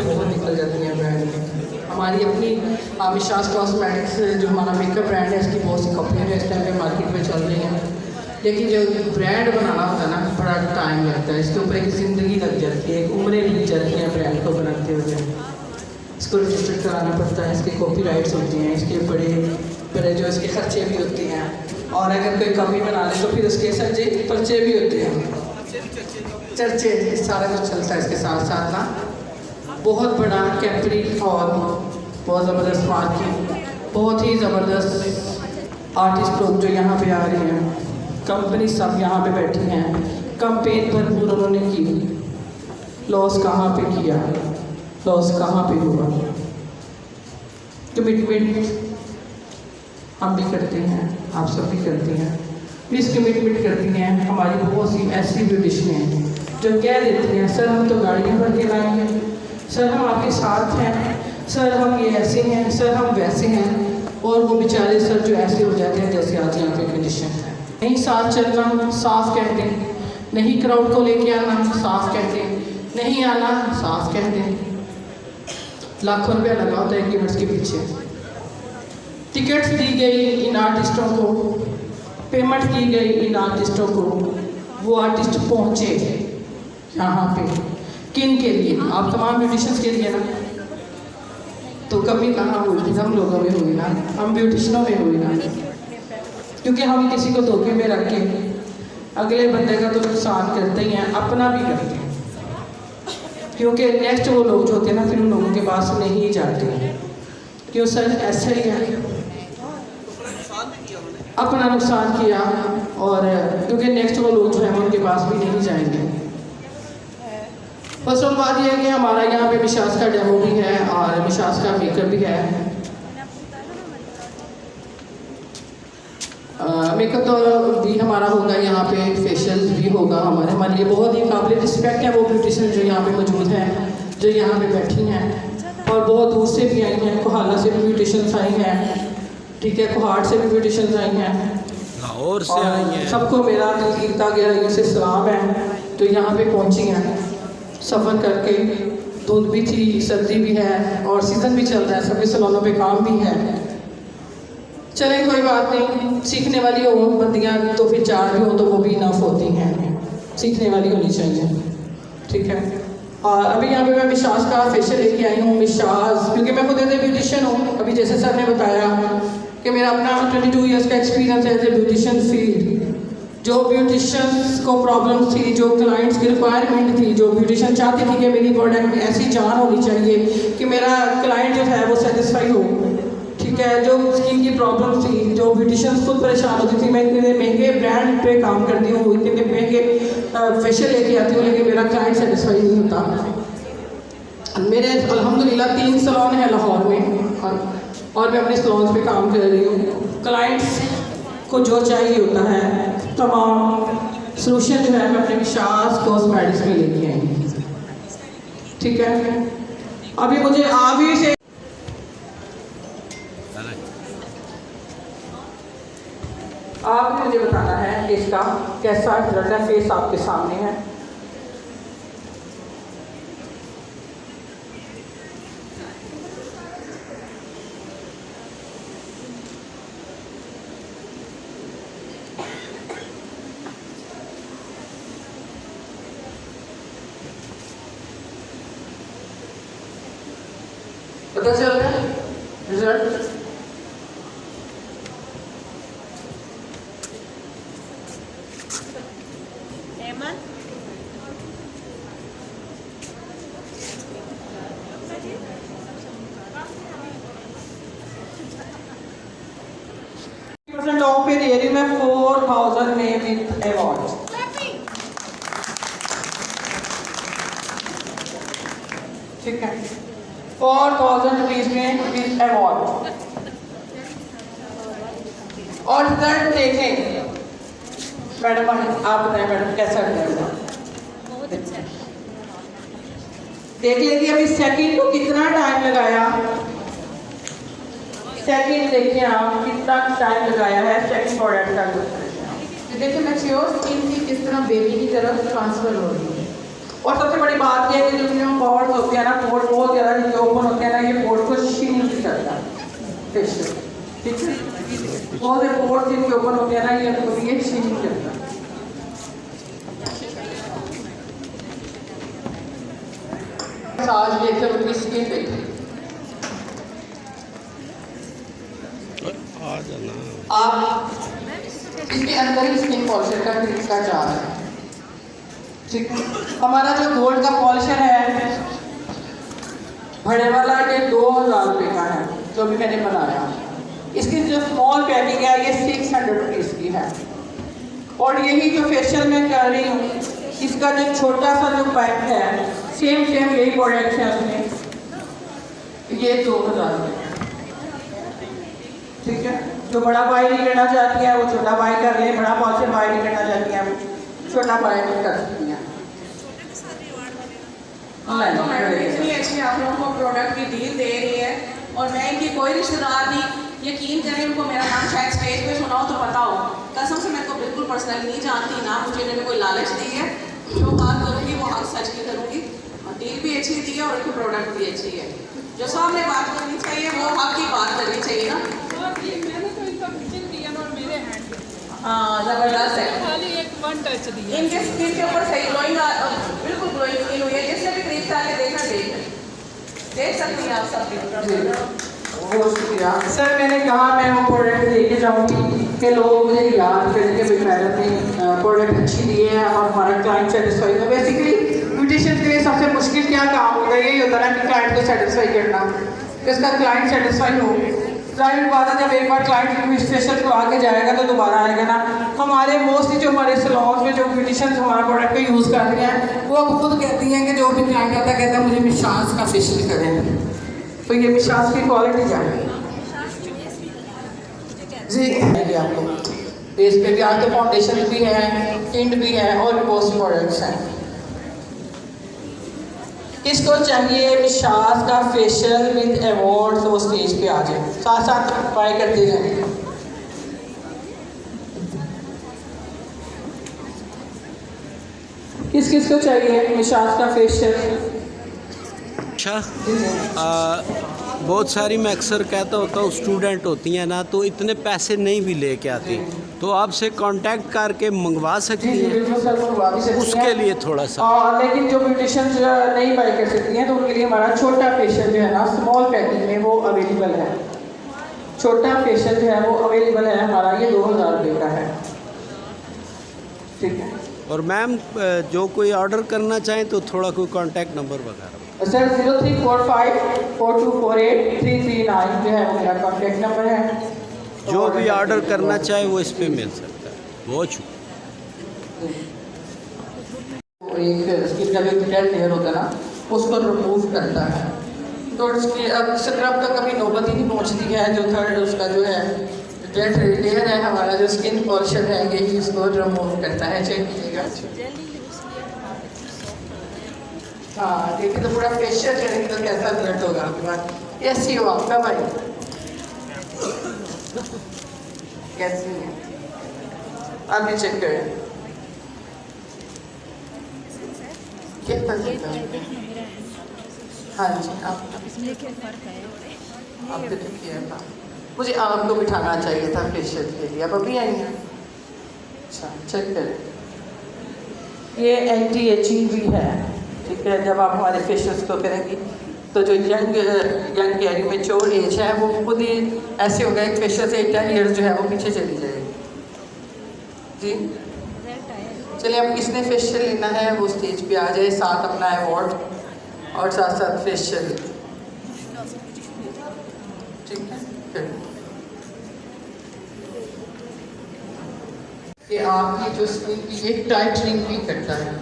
Market में बहुत निकल जाती हैं ब्रांड में। हमारी अपनी मिशास कॉस्मेटिक्स जो हमारा मेकअप ब्रांड है, इसकी बहुत सी कंपनियाँ जो इस टाइम पे मार्केट में चल रही हैं, लेकिन जो ब्रांड बनाना होता है ना, बड़ा टाइम लगता है। इसके ऊपर एक ज़िंदगी लग जाती है, एक उम्रें लग जाती हैं ब्रांड को बनाते हुए। इसको रजिस्टर कराना पड़ता है, इसके कॉपीराइट्स होती हैं, इसके बड़े बड़े जो इसके खर्चे भी होते हैं, और अगर कोई कमी बना ले तो फिर उसके सच्चे पर्चे भी होते हैं, चर्चे, सारा कुछ चलता है इसके साथ साथ ना। बहुत बड़ा कैंपरी हॉल, बहुत ज़बरदस्त मार्केट, बहुत ही ज़बरदस्त आर्टिस्ट लोग जो यहाँ पे आ रहे हैं, कंपनी सब यहाँ पे बैठी हैं। कंपेन भरपूर उन्होंने की, लॉस कहाँ पे किया, लॉस कहाँ पे हुआ। कमिटमेंट हम भी करते हैं, आप सब भी करते हैं, प्लीज़ कमिटमेंट करती हैं। हमारी बहुत सी ऐसी ब्यूटिशियन हैं जो कह देती हैं, सर हम तो गाड़ियाँ भर के लाएंगे, सर हम आपके साथ हैं, सर हम ये ऐसे हैं, सर हम वैसे हैं, और वो बेचारे सर जो ऐसे हो जाते हैं जैसे आज यहाँ पे कंडीशन है। नहीं साथ चलना, साफ कह दें, नहीं क्राउड को लेके आना, साफ कह दें, नहीं आना, साफ कह दें। लाखों रुपया लगा होता है इवेंट्स के पीछे, टिकट्स दी गई इन आर्टिस्टों को, पेमेंट की गई इन आर्टिस्टों को, वो आर्टिस्ट पहुँचे यहाँ पे किन के लिए? आप तमाम ब्यूटिशियंस के लिए ना। तो कमी कहाँ हुई? हम लोगों में हुई ना, हम ब्यूटिशियनों में हुई ना, क्योंकि हम किसी को धोखे में रख के अगले बंदे का तो नुकसान करते ही हैं, अपना भी करते हैं, क्योंकि नेक्स्ट वो लोग जो होते हैं ना, फिर उन लोगों के पास नहीं जाते हैं। क्यों सर? ऐसा ही है, अपना नुकसान किया, और क्योंकि नेक्स्ट वो लोग जो हैं उनके पास भी नहीं जाएंगे। फर्स्ट ऑफ बात यह है कि हमारा यहाँ पे मिशास का डेमो भी है और मिशास का मेकअप भी है। मेकअप तो भी हमारा होगा यहाँ पे, फेशियल भी होगा हमारे लिए बहुत ही काबिल रिस्पेक्ट है वो ब्यूटिशियन जो यहाँ पे मौजूद हैं, जो यहाँ पे बैठी हैं, और बहुत दूर से भी आई हैं। कोहाना से भी ब्यूटिशियंस आई हैं, ठीक है, कोहाट से भी ब्यूटिशियंस आई हैं, लाहौर से आई हैं। सबको मेरा दिल का गहराइयों से सलाम है जो यहाँ पे पहुँची हैं सफ़र करके। धुंध भी थी, सर्दी भी है, और सीज़न भी चल रहा है, सभी सलोनों पे काम भी है। चले कोई बात नहीं, सीखने वाली हो बंदियाँ तो फिर चार भी हो तो वो भी इनफ होती हैं, सीखने वाली होनी चाहिए, ठीक है। और अभी यहाँ पे मैं मिशास का फेशियल लेके आई हूँ। मिशास, क्योंकि मैं खुद एज ए ब्यूटिशियन हूँ, अभी जैसे सर ने बताया कि मेरा अपना 22 ईयर्स का एक्सपीरियंस है एज ए ब्यूटिशियन फील्ड। जो ब्यूटिशियंस को प्रॉब्लम थी, जो क्लाइंट्स की रिक्वायरमेंट थी, जो ब्यूटिशियन चाहती थी कि मेरी प्रोडक्ट में ऐसी जान होनी चाहिए कि मेरा क्लाइंट जो है वो सेटिस्फाई हो, ठीक है। जो स्किन की प्रॉब्लम थी, जो ब्यूटिशियंस खुद परेशान होती थी, मैं इतने महंगे ब्रांड पे काम करती हूँ, इतने महंगे फेशियल लेके आती हूँ, लेकिन मेरा क्लाइंट सेटिस्फाई नहीं होता। मेरे अल्हम्दुलिल्लाह 3 सलोन है लाहौर में, और मैं अपने सलोन्स पे काम कर रही हूँ। क्लाइंट्स को जो चाहिए होता है तमाम सोल्यूशन जो है मैं अपने मिशास कॉस्मेटिक्स में लेके आई हूँ, ठीक है। अभी मुझे अभी से आपने मुझे बताना है कि इसका कैसा रिजल्ट है। फेस आपके सामने है, पता चल रहा है रिजल्ट। ऑफ पे दे रही हूँ मैं 4000 में विद अवार्ड। ठीक है, 4000 रुपीज में विद अवार्ड। और रिजल्ट देखें मैडम, आप बताएं मैडम कैसा रिजल्ट है? बहुत अच्छा है। देख लेंगे अभी सेकंड को कितना टाइम लगाया। सेकंड देखिए आप कितना टाइम लगाया है सेकंड प्रोडक्ट का। देखिए मैच्योर स्किन की किस तरह बेबी की तरफ ट्रांसफर हो रही है। और सबसे बड़ी बात यह है कि जो पोर्स होते हैं ना, पोर्स बहुत बहुत से पोर्स जिनके ओपन होते हैं ना, ये कभी ये ठीक नहीं लगता। मसाज लेते उनकी स्किन पे आ जाना। आप इसके अंदर ही स्किन पॉलिशर का तरीका जा रहा है। ठीक, हमारा जो गोल्ड का पॉलिशर है बड़े वाला, ये 2000 रुपये का है जो भी मैंने बनाया। इसकी जो स्मॉल पैकिंग है ये 600 रुपीज़ की है। और यही जो फेशियल मैं कर रही हूँ, इसका जो छोटा सा जो पैक है, सेम यही प्रोडक्ट है उसमें, ये 2000 रुपये। ठीक है, जो बड़ा बाई नहीं करना चाहती है वो छोटा बाई कर ले, बड़ा पॉलिशर बाई नहीं करना चाहती है वो छोटा बाई नहीं कर सकती है। तो मैडम इतनी अच्छी आप लोगों को प्रोडक्ट की डील दे रही है, और मैं इनकी कोई रिश्तेदार नहीं, यकीन करें उनको मेरा नाम शायद स्टेज पे सुना हो तो पता हो, कसम से मैं तो बिल्कुल पर्सनली नहीं जानती, ना मुझे इन्होंने कोई लालच दी है। जो बात करूँगी वो हक सच की करूँगी, और डील भी अच्छी दी है और उनकी प्रोडक्ट भी अच्छी है। जो सामने बात करनी चाहिए वो हक की बात करनी चाहिए ना। हाँ, जबरदस्त है। खाली एक वन टच दिया। इनके स्किन के ऊपर सही ग्लोइंग, बिल्कुल ग्लोइंग स्किन हुई है। जिसने भी क्रीम डाल के देखना देख सकती हैं आप सब। बहुत शुक्रिया सर। मैंने कहा मैं वो प्रोडक्ट लेके जाऊंगी कि लोग मुझे याद करें कि भाई मैडम ने प्रोडक्ट अच्छी दी है और हमारा क्लाइंट सेटिस्फाई हो। बेसिकली ब्यूटिशियन के लिए सबसे मुश्किल क्या काम होता है, यही होता है ना कि क्लाइंट को सेटिस्फाई करना, कि उसका क्लाइंट सेटिस्फाई हो। जाहिर बात है जब एक बार क्लाइंट फेशियल को आके जाएगा तो दोबारा आएगा ना। हमारे मोस्टली जो हमारे सलॉन्स में जो ब्यूटिशियन हमारा प्रोडक्ट का यूज़ कर रही हैं वो अब खुद कहती हैं कि जो भी क्लाइंट आता है कहता है मुझे मिशाज का फेशियल करें, तो ये मिशाज की क्वालिटी क्या है जी। आप लोग फेस पे भी आपके फाउंडेशन भी है, टिंट भी है और भी बहुत से प्रोडक्ट्स हैं। किसको चाहिए मिशाज का फेशियल विद अवार्ड्स, वो स्टेज पे आ जाए, साथ साथ बाय करते जाएंगे। किस किस को चाहिए मिशाज का फेशियल? अच्छा, बहुत सारी मैं अक्सर कहता होता हूँ स्टूडेंट होती हैं ना, तो इतने पैसे नहीं भी लेके आती, तो आपसे कांटेक्ट करके मंगवा सकती हैं, उसके लिए थोड़ा सा। लेकिन जो ब्यूटिशियंस नहीं बाई कर सकती हैं तो उनके लिए हमारा छोटा फेशियल जो है ना स्मॉल पैकिंग में वो अवेलेबल है। छोटा फेशियल जो है वो अवेलेबल है हमारा, ये 2000 रुपये का है। ठीक है। और मैम जो कोई ऑर्डर करना चाहें तो थोड़ा कोई कांटेक्ट नंबर वगैरह सर 034542483339 जो है वो मेरा कॉन्टैक्ट नंबर है। जो भी ऑर्डर करना चाहे वो इस पे मिल सकता है। बहुत शुक्रिया। एक स्किन का जो डेड लेयर होता है ना उसको रिमूव करता है, तो उसकी अब स्क्रब तक कभी नौबत ही नहीं पहुंचती है। जो थर्ड उसका जो है डेड लेयर है हमारा जो स्किन पॉलिशर है यही इसको रिमूव करता है। चेक कीजिएगा। हाँ देखिए तो पूरा फेशियल करेंगे तो कैसा रिजल्ट होगा आपके पास। कैसी हो आपका भाई? कैसी है आप भी चेक करें। कितना हाँ जी आप आपने तो किया था, मुझे आपको बिठाना चाहिए था फेशियल के लिए, आप अभी आई हैं? अच्छा चेक करें। ये एंटी एजिंग भी है। ठीक है, जब आप हमारे फेशियल्स को करेंगी तो जो यंग यानी मेच्योर एज है वो खुद ही ऐसे होगा एक फेशियल से 10 ईयर्स जो है वो पीछे चली जाएगी जी। चलिए अब किसने फेशियल लेना है वो स्टेज पे आ जाए, साथ अपना अवार्ड और साथ साथ फेशियल। ठीक है, कि आपकी जो स्किन की एक टाइटनिंग भी करता है।